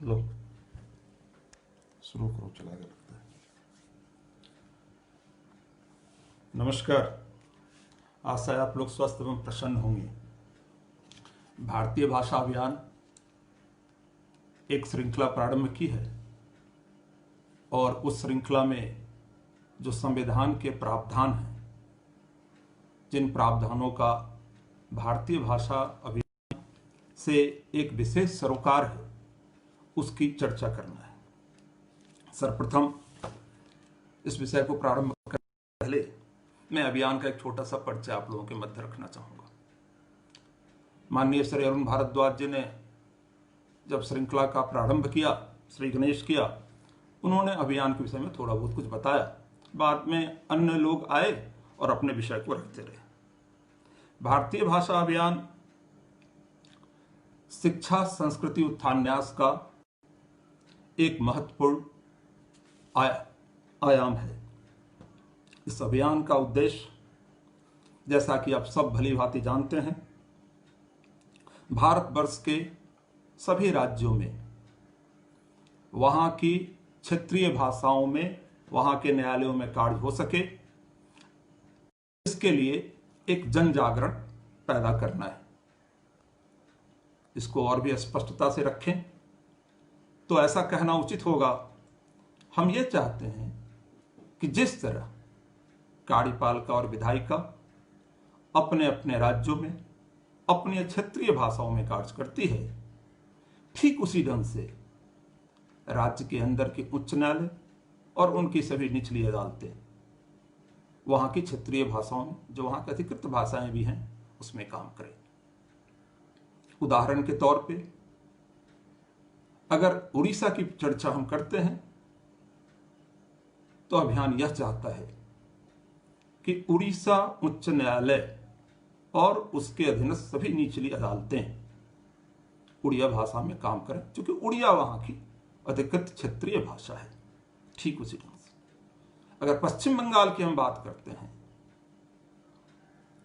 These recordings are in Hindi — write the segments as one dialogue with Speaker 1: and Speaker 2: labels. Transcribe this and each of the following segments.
Speaker 1: लो शुरू करो, चला के लगता है। नमस्कार, आशा है आप लोग स्वस्थ एवं प्रसन्न होंगे। भारतीय भाषा अभियान एक श्रृंखला प्रारंभ की है और उस श्रृंखला में जो संविधान के प्रावधान हैं, जिन प्रावधानों का भारतीय भाषा अभियान से एक विशेष सरोकार है, उसकी चर्चा करना है। सर्वप्रथम इस विषय को प्रारंभ करने से पहले मैं अभियान का एक छोटा सा परिचय आप लोगों के मध्य रखना चाहूंगा। माननीय श्री अरुण भारद्वाज जी ने जब श्रृंखला का प्रारंभ किया, श्री गणेश किया, उन्होंने अभियान के विषय में थोड़ा बहुत कुछ बताया। बाद में अन्य लोग आए और अपने विषय को रखते रहे। भारतीय भाषा अभियान शिक्षा संस्कृति उत्थान न्यास का एक महत्वपूर्ण आयाम है। इस अभियान का उद्देश्य, जैसा कि आप सब भली भांति जानते हैं, भारतवर्ष के सभी राज्यों में वहां की क्षेत्रीय भाषाओं में वहां के न्यायालयों में कार्य हो सके, इसके लिए एक जन जागरण पैदा करना है। इसको और भी स्पष्टता से रखें तो ऐसा कहना उचित होगा, हम ये चाहते हैं कि जिस तरह कार्यपालिका और विधायिका अपने अपने राज्यों में अपनी क्षेत्रीय भाषाओं में कार्य करती है, ठीक उसी ढंग से राज्य के अंदर के उच्च न्यायालय और उनकी सभी निचली अदालतें वहां की क्षेत्रीय भाषाओं में, जो वहां की अधिकृत भाषाएं भी हैं, उसमें काम करें। उदाहरण के तौर पे अगर उड़ीसा की चर्चा हम करते हैं तो अभियान यह चाहता है कि उड़ीसा उच्च न्यायालय और उसके अधीनस्थ सभी निचली अदालतें उड़िया भाषा में काम करें, क्योंकि उड़िया वहां की अधिकृत क्षेत्रीय भाषा है। ठीक उसी ढंग से अगर पश्चिम बंगाल की हम बात करते हैं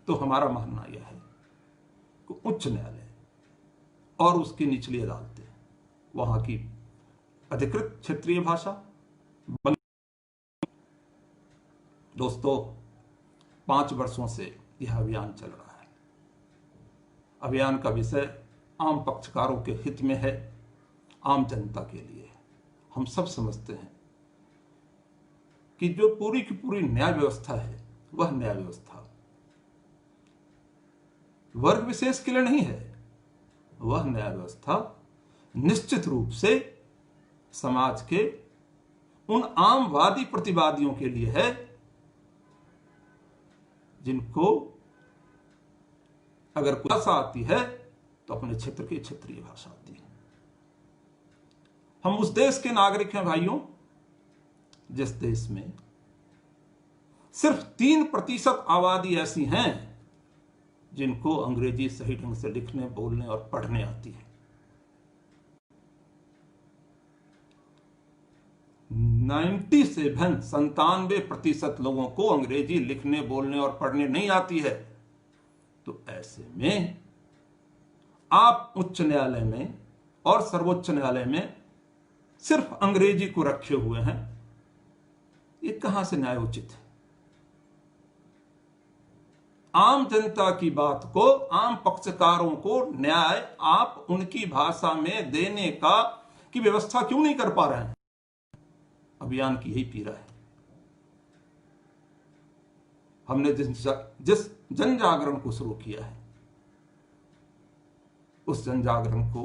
Speaker 1: तो हमारा मानना यह है कि उच्च न्यायालय और उसकी निचली अदालतें वहां की अधिकृत क्षेत्रीय भाषा। दोस्तों, 5 वर्षों से यह अभियान चल रहा है। अभियान का विषय आम पक्षकारों के हित में है, आम जनता के लिए है। हम सब समझते हैं कि जो पूरी की पूरी न्याय व्यवस्था है, वह न्याय व्यवस्था वर्ग विशेष के लिए नहीं है। वह न्याय व्यवस्था निश्चित रूप से समाज के उन आम वादी प्रतिवादियों के लिए है जिनको अगर कोई भाषा आती है तो अपने क्षेत्र की क्षेत्रीय भाषा आती है। हम उस देश के नागरिक हैं भाइयों, जिस देश में सिर्फ 3% आबादी ऐसी हैं जिनको अंग्रेजी सही ढंग से लिखने, बोलने और पढ़ने आती है। 97% लोगों को अंग्रेजी लिखने, बोलने और पढ़ने नहीं आती है। तो ऐसे में आप उच्च न्यायालय में और सर्वोच्च न्यायालय में सिर्फ अंग्रेजी को रखे हुए हैं, ये कहां से न्याय उचित है? आम जनता की बात को, आम पक्षकारों को न्याय आप उनकी भाषा में देने की व्यवस्था क्यों नहीं कर पा रहे हैं? अभियान की यही पीड़ा है। हमने जिस जन जागरण को शुरू किया है, उस जन जागरण को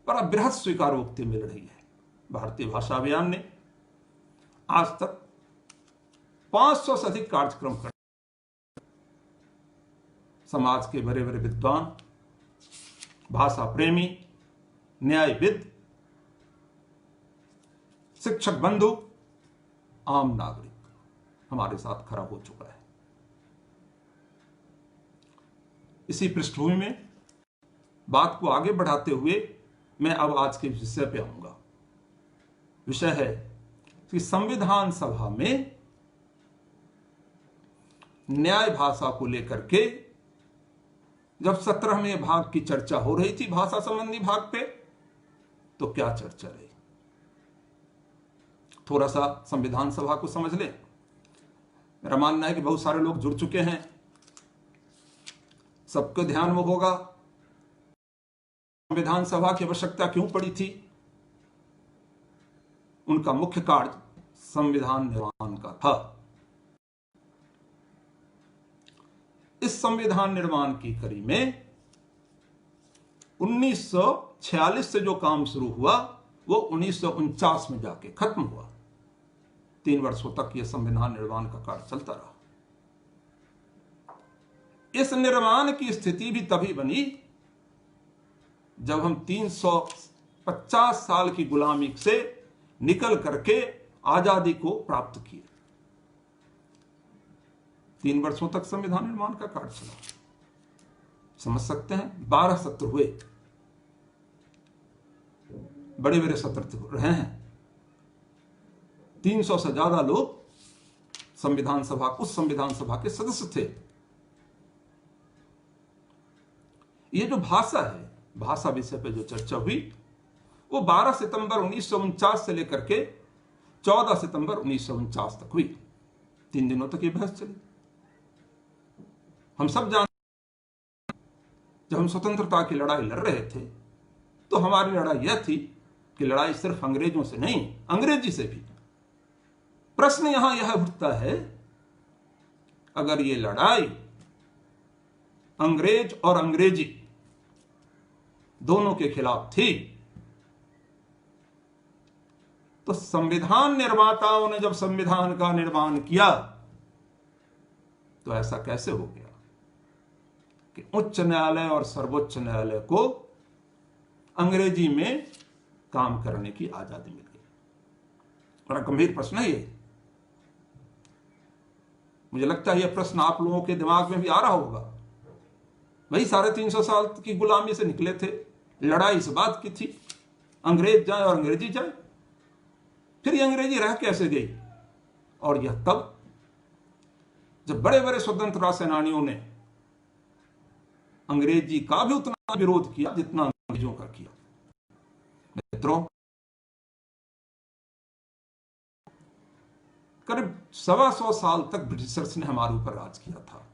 Speaker 1: बड़ा बृहद स्वीकारोक्ति मिल रही है। भारतीय भाषा अभियान ने आज तक 500 से अधिक कार्यक्रम कर समाज के बड़े बड़े विद्वान, भाषा प्रेमी, न्यायविद, शिक्षक बंधु, आम नागरिक हमारे साथ खड़ा हो चुका है। इसी पृष्ठभूमि में बात को आगे बढ़ाते हुए मैं अब आज के विषय पे आऊंगा। विषय है कि संविधान सभा में न्याय भाषा को लेकर के जब 17वें भाग की चर्चा हो रही थी भाषा संबंधी भाग पे, तो क्या चर्चा रही। थोड़ा सा संविधान सभा को समझ ले। मेरा मानना है कि बहुत सारे लोग जुड़ चुके हैं, सबको ध्यान में होगा संविधान सभा की आवश्यकता क्यों पड़ी थी। उनका मुख्य कार्य संविधान निर्माण का था। इस संविधान निर्माण की कड़ी में 1946 से जो काम शुरू हुआ वो 1949 में जाके खत्म हुआ। 3 वर्षों तक यह संविधान निर्माण का कार्य चलता रहा। इस निर्माण की स्थिति भी तभी बनी जब हम 350 साल की गुलामी से निकल करके आजादी को प्राप्त किए। 3 वर्षों तक संविधान निर्माण का कार्य चला। समझ सकते हैं, 12 सत्र हुए, बड़े बड़े सत्र रहे हैं। 300 से ज्यादा लोग उस संविधान सभा के सदस्य थे। ये जो भाषा है, भाषा विषय पे जो चर्चा हुई वो 12 सितंबर 1949 से लेकर के 14 सितंबर 1949 तक हुई। 3 दिनों तक ये बहस चली। हम सब जानते, जब हम स्वतंत्रता की लड़ाई लड़ रहे थे तो हमारी लड़ाई यह थी कि लड़ाई सिर्फ अंग्रेजों से नहीं, अंग्रेजी से भी। प्रश्न यहां यह उठता है, अगर ये लड़ाई अंग्रेज और अंग्रेजी दोनों के खिलाफ थी तो संविधान निर्माताओं ने जब संविधान का निर्माण किया तो ऐसा कैसे हो गया कि उच्च न्यायालय और सर्वोच्च न्यायालय को अंग्रेजी में काम करने की आजादी मिल गई। बड़ा गंभीर प्रश्न है ये। मुझे लगता है यह प्रश्न आप लोगों के दिमाग में भी आ रहा होगा। वही 350 साल की गुलामी से निकले थे, लड़ाई इस बात की थी अंग्रेज जाए और अंग्रेजी जाए। फिर ये अंग्रेजी रह कैसे गई? और यह तब जब बड़े बड़े स्वतंत्रता सेनानियों ने अंग्रेजी का भी उतना विरोध किया जितना अंग्रेजों का किया। मित्रों, करीब 125 साल तक ब्रिटिशर्स ने हमारे ऊपर राज किया था।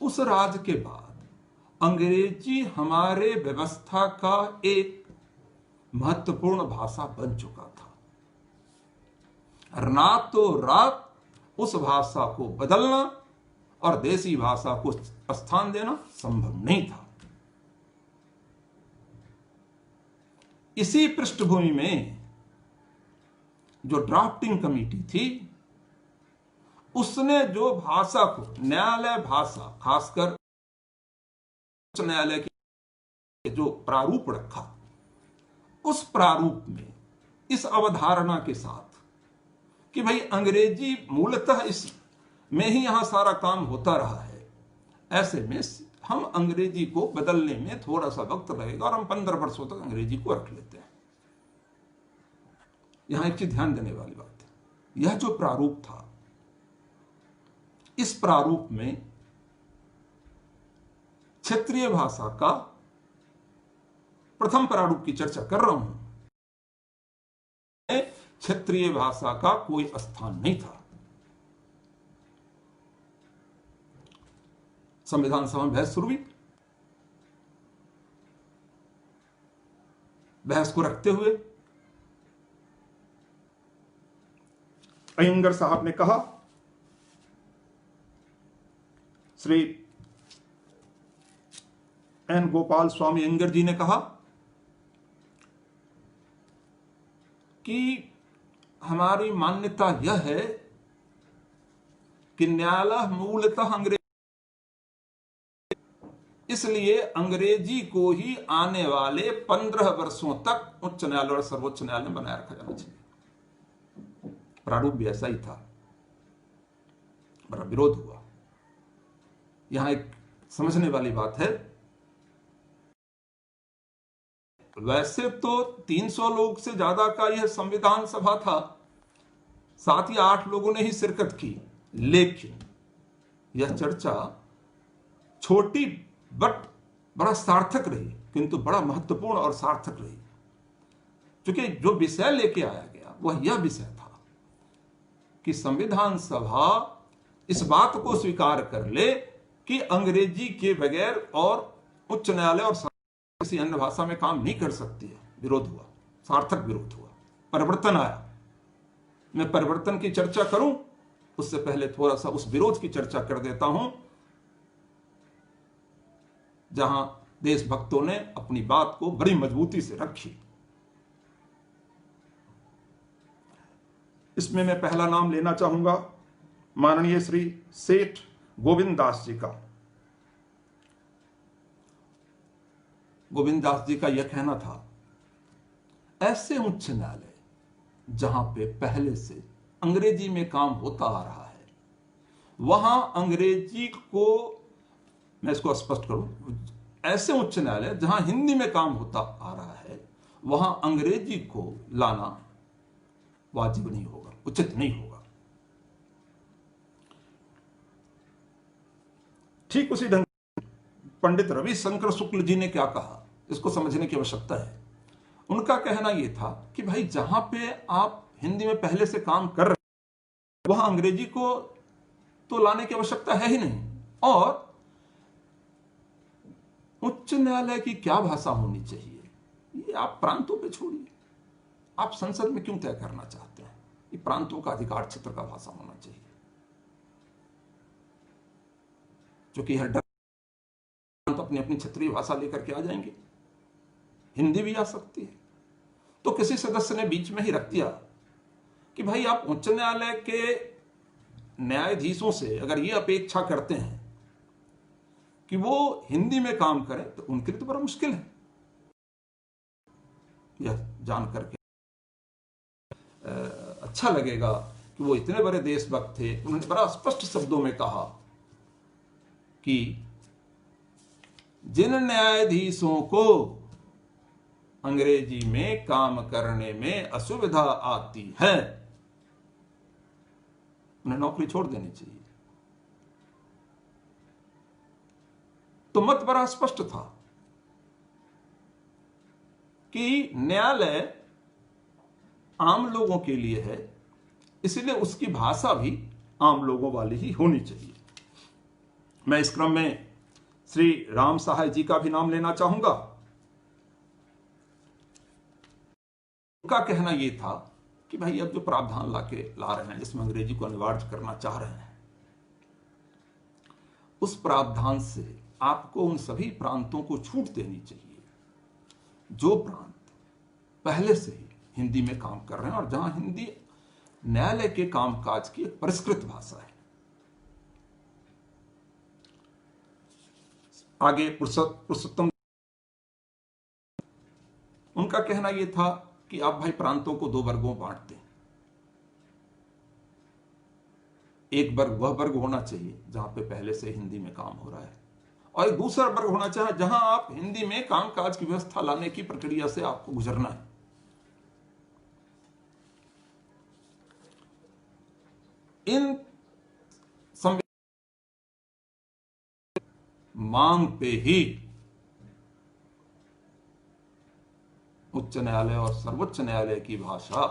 Speaker 1: उस राज के बाद अंग्रेजी हमारे व्यवस्था का एक महत्वपूर्ण भाषा बन चुका था। रातों रात उस भाषा को बदलना और देसी भाषा को स्थान देना संभव नहीं था। इसी पृष्ठभूमि में जो ड्राफ्टिंग कमेटी थी उसने जो भाषा को न्यायालय भाषा, खासकर उच्च न्यायालय के जो प्रारूप रखा, उस प्रारूप में इस अवधारणा के साथ कि भाई अंग्रेजी मूलतः इस में ही यहां सारा काम होता रहा है, ऐसे में हम अंग्रेजी को बदलने में थोड़ा सा वक्त लगेगा और हम 15 वर्षों तक अंग्रेजी को रख लेते हैं। यहां एक चीज ध्यान देने वाली बात है, यह जो प्रारूप था, इस प्रारूप में क्षेत्रीय भाषा का प्रथम प्रारूप की चर्चा कर रहा हूं। क्षेत्रीय भाषा का कोई स्थान नहीं था। संविधान सभा में बहस शुरू हुई। बहस को रखते हुए अयंगर साहब ने कहा, श्री एन गोपाल स्वामी अयंगर जी ने कहा कि हमारी मान्यता यह है कि न्यायालय मूलतः अंग्रेजी, इसलिए अंग्रेजी को ही आने वाले 15 वर्षों तक उच्च न्यायालय और सर्वोच्च न्यायालय में बनाए रखा जाना चाहिए। प्रारूप भी ऐसा ही था। बड़ा विरोध हुआ। यहां एक समझने वाली बात है, वैसे तो 300 लोग से ज्यादा का यह संविधान सभा था, साथ ही 8 लोगों ने ही शिरकत की, लेकिन यह चर्चा छोटी बट बड़ा सार्थक रही। किंतु बड़ा महत्वपूर्ण और सार्थक रही, क्योंकि जो विषय लेके आया गया वह यह विषय था कि संविधान सभा इस बात को स्वीकार कर ले कि अंग्रेजी के बगैर और उच्च न्यायालय और किसी अन्य भाषा में काम नहीं कर सकती है। विरोध हुआ, सार्थक विरोध हुआ, परिवर्तन आया। मैं परिवर्तन की चर्चा करूं उससे पहले थोड़ा सा उस विरोध की चर्चा कर देता हूं, जहां देशभक्तों ने अपनी बात को बड़ी मजबूती से रखी। इसमें मैं पहला नाम लेना चाहूंगा माननीय श्री सेठ गोविंद दास जी का। गोविंद दास जी का यह कहना था, ऐसे उच्च न्यायालय जहां पे पहले से अंग्रेजी में काम होता आ रहा है, वहां अंग्रेजी को, मैं इसको स्पष्ट करूं, ऐसे उच्च न्यायालय जहां हिंदी में काम होता आ रहा है, वहां अंग्रेजी को लाना वाजिब नहीं होगा, उचित नहीं होगा। ठीक उसी ढंग पंडित रविशंकर शुक्ल जी ने क्या कहा, इसको समझने की आवश्यकता है। उनका कहना यह था कि भाई जहां पे आप हिंदी में पहले से काम कर रहे हैं, वहां अंग्रेजी को तो लाने की आवश्यकता है ही नहीं, और उच्च न्यायालय की क्या भाषा होनी चाहिए ये आप प्रांतों पे छोड़िए। आप संसद में क्यों तय करना चाहते हैं? ये प्रांतों का अधिकार क्षेत्र का भाषा होना चाहिए, क्योंकि हर प्रांत अपनी अपनी क्षेत्रीय भाषा लेकर के आ जाएंगे, हिंदी भी आ सकती है। तो किसी सदस्य ने बीच में ही रख दिया कि भाई आप उच्च न्यायालय के न्यायाधीशों से अगर ये अपेक्षा करते हैं कि वो हिंदी में काम करें तो उनके लिए तो बड़ा मुश्किल है। यह जान करके अच्छा लगेगा कि वो इतने बड़े देशभक्त थे, उन्होंने बड़ा स्पष्ट शब्दों में कहा कि जिन न्यायाधीशों को अंग्रेजी में काम करने में असुविधा आती है उन्हें नौकरी छोड़ देनी चाहिए। तो मत बड़ा स्पष्ट था कि न्यायालय आम लोगों के लिए है, इसलिए उसकी भाषा भी आम लोगों वाली ही होनी चाहिए। मैं इस क्रम में श्री राम सहाय जी का भी नाम लेना चाहूंगा। उनका कहना यह था कि भाई अब जो प्रावधान ला रहे हैं जिसमें अंग्रेजी को अनिवार्य करना चाह रहे हैं, उस प्रावधान से आपको उन सभी प्रांतों को छूट देनी चाहिए जो प्रांत पहले से ही हिंदी में काम कर रहे हैं और जहां हिंदी न्यायालय के कामकाज की एक परिष्कृत भाषा है। आगे पुरुषोत्तम, उनका कहना यह था कि आप भाई प्रांतों को दो वर्गों में बांट दें। एक वर्ग वह वर्ग होना चाहिए जहां पे पहले से हिंदी में काम हो रहा है, और एक दूसरा वर्ग होना चाहिए जहां आप हिंदी में कामकाज की व्यवस्था लाने की प्रक्रिया से आपको गुजरना है। इन मांग पे ही उच्च न्यायालय और सर्वोच्च न्यायालय की भाषा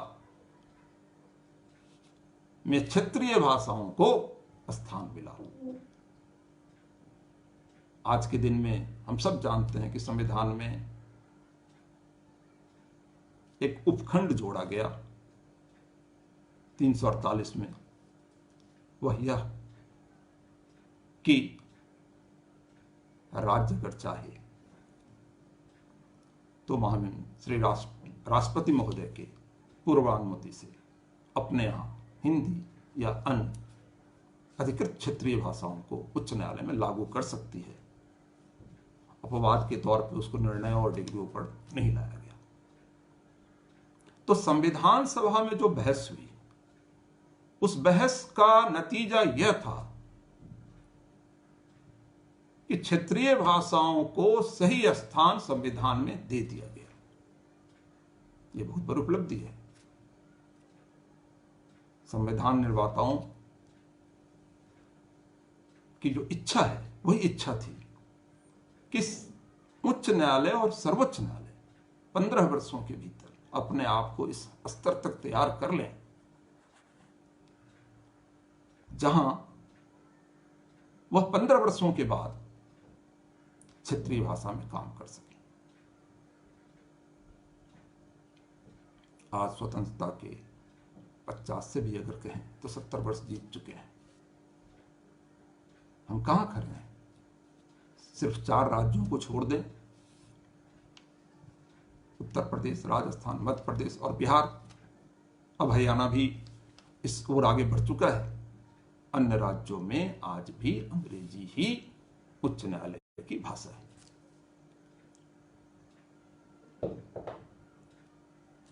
Speaker 1: में क्षेत्रीय भाषाओं को स्थान मिला। आज के दिन में हम सब जानते हैं कि संविधान में एक उपखंड जोड़ा गया 348 में, वह यह कि राज्य अगर चाहे तो महामहिम श्री राष्ट्रपति महोदय के पूर्वानुमति से अपने यहां हिंदी या अन्य अधिकृत क्षेत्रीय भाषाओं को उच्च न्यायालय में लागू कर सकती है। अपवाद के तौर पर उसको निर्णय और डिग्रियों पर नहीं लाया गया। तो संविधान सभा में जो बहस हुई, उस बहस का नतीजा यह था कि क्षेत्रीय भाषाओं को सही स्थान संविधान में दे दिया गया। यह बहुत बड़ी उपलब्धि है। संविधान निर्माताओं की जो इच्छा है वही इच्छा थी कि उच्च न्यायालय और सर्वोच्च न्यायालय 15 वर्षों के भीतर अपने आप को इस स्तर तक तैयार कर लें जहां वह 15 वर्षों के बाद क्षेत्रीय भाषा में काम कर सके। आज स्वतंत्रता के 50 से भी अगर कहें तो 70 वर्ष बीत चुके हैं। हम कहां खड़े हैं? सिर्फ 4 राज्यों को छोड़ दें, उत्तर प्रदेश, राजस्थान, मध्य प्रदेश और बिहार, अब हरियाणा भी इस ओर आगे बढ़ चुका है। अन्य राज्यों में आज भी अंग्रेजी ही उच्च न्यायालय की भाषा है।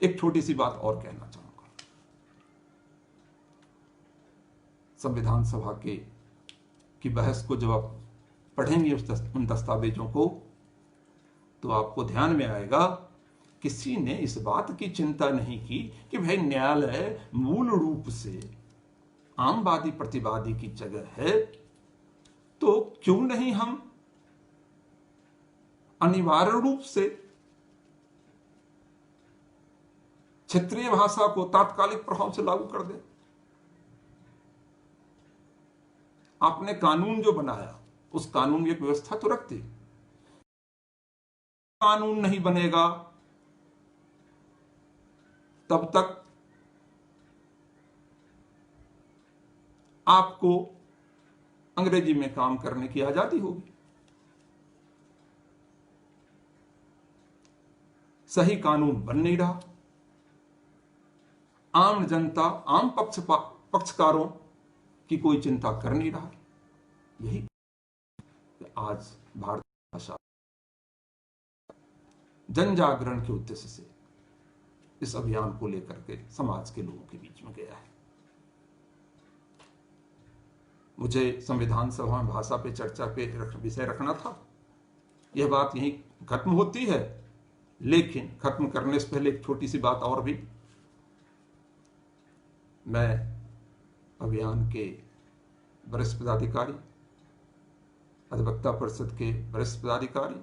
Speaker 1: एक छोटी सी बात और कहना चाहूंगा। संविधान सभा की बहस को जब आप पढ़ेंगे उन दस्तावेजों को, तो आपको ध्यान में आएगा किसी ने इस बात की चिंता नहीं की कि भाई न्यायालय मूल रूप से आमवादी प्रतिवादी की जगह है, तो क्यों नहीं हम अनिवार्य रूप से क्षेत्रीय भाषा को तात्कालिक प्रभाव से लागू कर दें। आपने कानून जो बनाया, उस कानून की एक व्यवस्था तो रखती। कानून नहीं बनेगा तब तक आपको अंग्रेजी में काम करने की आजादी होगी। सही कानून बन नहीं रहा, आम जनता, आम पक्षकारों की कोई चिंता कर नहीं रहा। यही आज भारतीय भाषा जन जागरण के उद्देश्य से इस अभियान को लेकर के समाज के लोगों के बीच में गया है। मुझे संविधान सभा में भाषा पे चर्चा पे विषय रखना था। यह बात यहीं खत्म होती है, लेकिन खत्म करने से पहले एक छोटी सी बात और भी। मैं अभियान के वरिष्ठ पदाधिकारी, अधिवक्ता परिषद के वरिष्ठ पदाधिकारी,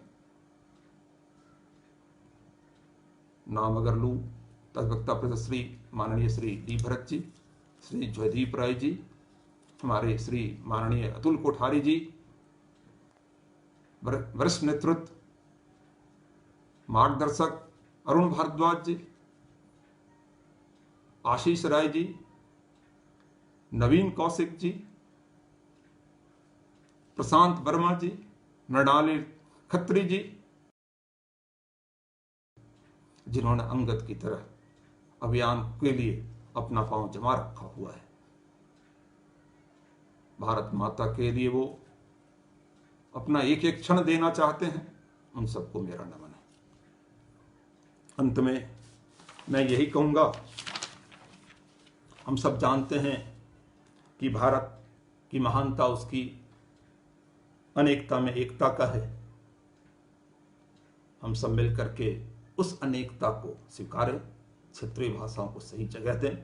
Speaker 1: नाम अगर लूं तो अधिवक्ता परिषद श्री माननीय श्री डी भरत जी, श्री जयदीप राय जी, हमारे श्री माननीय अतुल कोठारी जी, वरिष्ठ नेतृत्व मार्गदर्शक अरुण भारद्वाज जी, आशीष राय जी, नवीन कौशिक जी, प्रशांत वर्मा जी, मृणाली खत्री जी, जिन्होंने अंगद की तरह अभियान के लिए अपना पांव जमा रखा हुआ है। भारत माता के लिए वो अपना एक एक क्षण देना चाहते हैं। उन सबको मेरा नमन है। अंत में मैं यही कहूंगा, हम सब जानते हैं कि भारत की महानता उसकी अनेकता में एकता का है। हम सब मिल करके उस अनेकता को स्वीकारें, क्षेत्रीय भाषाओं को सही जगह दें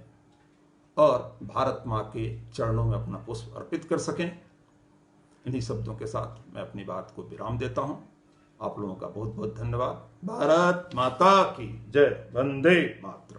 Speaker 1: और भारत माँ के चरणों में अपना पुष्प अर्पित कर सकें। इन्हीं शब्दों के साथ मैं अपनी बात को विराम देता हूं। आप लोगों का बहुत बहुत धन्यवाद। भारत माता की जय। वंदे मातरम।